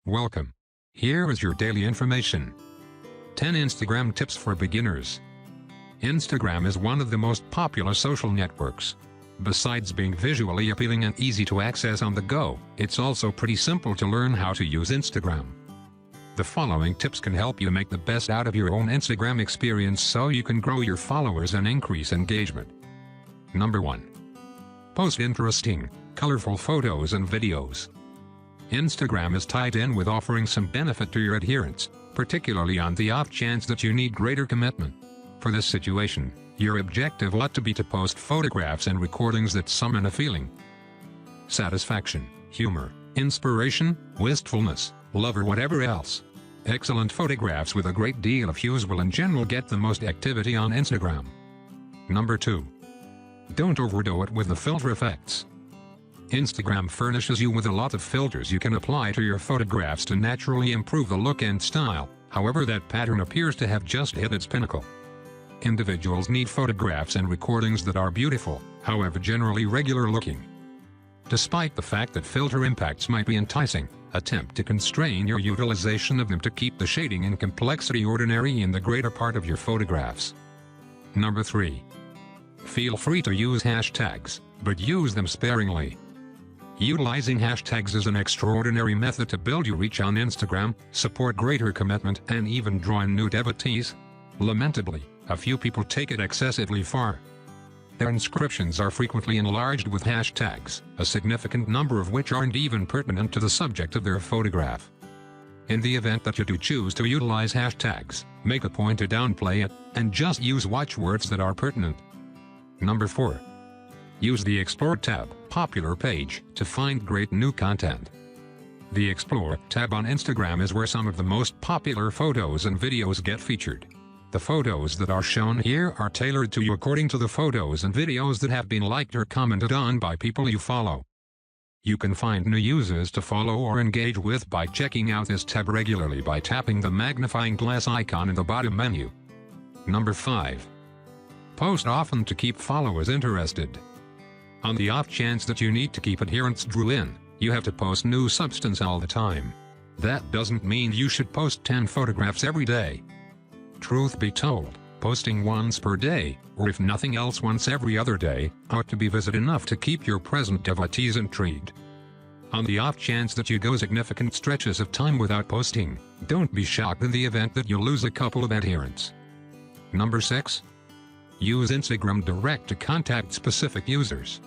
Welcome. Here is your daily information. 10 Instagram tips for beginners. Instagram is one of the most popular social networks. Besides being visually appealing and easy to access on the go, it's also pretty simple to learn how to use Instagram. The following tips can help you make the best out of your own Instagram experience so you can grow your followers and increase engagement. Number 1. Post interesting, colorful photos and videos. Instagram is tied in with offering some benefit to your adherents, particularly on the off chance that you need greater commitment. For this situation, your objective ought to be to post photographs and recordings that summon a feeling. Satisfaction, humor, inspiration, wistfulness, love or whatever else. Excellent photographs with a great deal of hues will in general get the most activity on Instagram. Number 2. Don't overdo it with the filter effects. Instagram furnishes you with a lot of filters you can apply to your photographs to naturally improve the look and style, however that pattern appears to have just hit its pinnacle. Individuals need photographs and recordings that are beautiful, however generally regular looking. Despite the fact that filter impacts might be enticing, attempt to constrain your utilization of them to keep the shading and complexity ordinary in the greater part of your photographs. Number 3. Feel free to use hashtags, but use them sparingly. Utilizing hashtags is an extraordinary method to build your reach on Instagram, support greater commitment, and even draw in new devotees. Lamentably, a few people take it excessively far. Their inscriptions are frequently enlarged with hashtags, a significant number of which aren't even pertinent to the subject of their photograph. In the event that you do choose to utilize hashtags, make a point to downplay it, and just use watchwords that are pertinent. Number 4. Use the Explore tab, popular page, to find great new content. The Explore tab on Instagram is where some of the most popular photos and videos get featured. The photos that are shown here are tailored to you according to the photos and videos that have been liked or commented on by people you follow. You can find new users to follow or engage with by checking out this tab regularly by tapping the magnifying glass icon in the bottom menu. Number 5. Post often to keep followers interested. On the off chance that you need to keep adherents drew in, you have to post new substance all the time. That doesn't mean you should post 10 photographs every day. Truth be told, posting once per day, or if nothing else once every other day, ought to be visit enough to keep your present devotees intrigued. On the off chance that you go significant stretches of time without posting, don't be shocked in the event that you lose a couple of adherents. Number 6. Use Instagram Direct to contact specific users.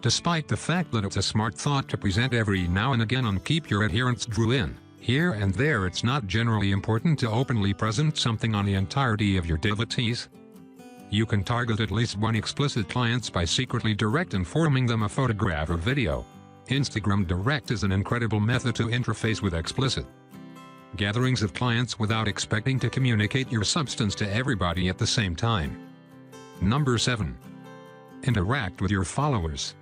Despite the fact that it's a smart thought to present every now and again on keep your adherents drew in, here and there it's not generally important to openly present something on the entirety of your devotees. You can target at least one explicit clients by secretly direct informing them a photograph or video. Instagram Direct is an incredible method to interface with explicit gatherings of clients without expecting to communicate your substance to everybody at the same time. Number 7. Interact with your followers.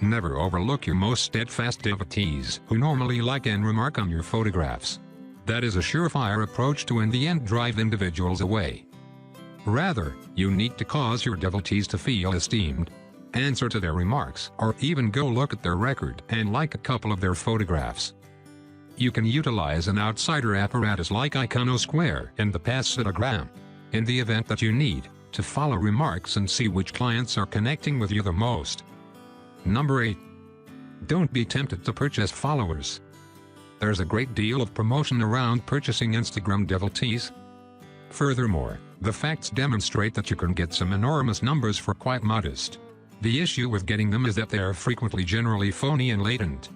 Never overlook your most steadfast devotees who normally like and remark on your photographs. That is a surefire approach to in the end drive individuals away. Rather, you need to cause your devotees to feel esteemed, answer to their remarks, or even go look at their record and like a couple of their photographs. You can utilize an outsider apparatus like Iconosquare and the Passitagram, in the event that you need, to follow remarks and see which clients are connecting with you the most. Number 8. Don't be tempted to purchase followers. There's a great deal of promotion around purchasing Instagram devotees. Furthermore, the facts demonstrate that you can get some enormous numbers for quite modest. The issue with getting them is that they are frequently generally phony and latent.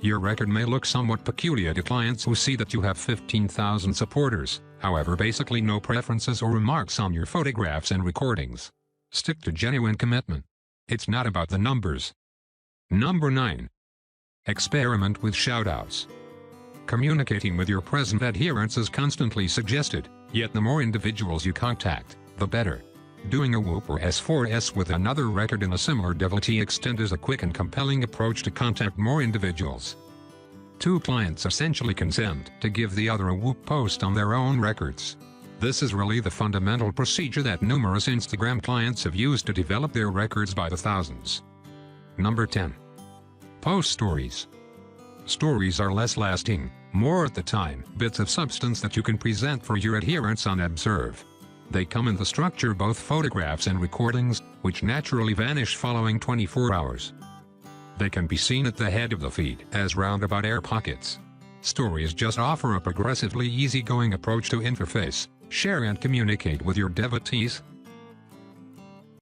Your record may look somewhat peculiar to clients who see that you have 15,000 supporters, however basically no preferences or remarks on your photographs and recordings. Stick to genuine commitment. It's not about the numbers. Number 9. Experiment with shoutouts. Communicating with your present adherents is constantly suggested, yet the more individuals you contact, the better. Doing a whoop or S4S with another record in a similar devotee extent is a quick and compelling approach to contact more individuals. Two clients essentially consent to give the other a whoop post on their own records. This is really the fundamental procedure that numerous Instagram clients have used to develop their records by the thousands. Number 10. Post stories. Stories are less lasting, more at the time, bits of substance that you can present for your adherents on Observe. They come in the structure both photographs and recordings, which naturally vanish following 24 hours. They can be seen at the head of the feed as roundabout air pockets. Stories just offer a progressively easygoing approach to interface, share and communicate with your devotees.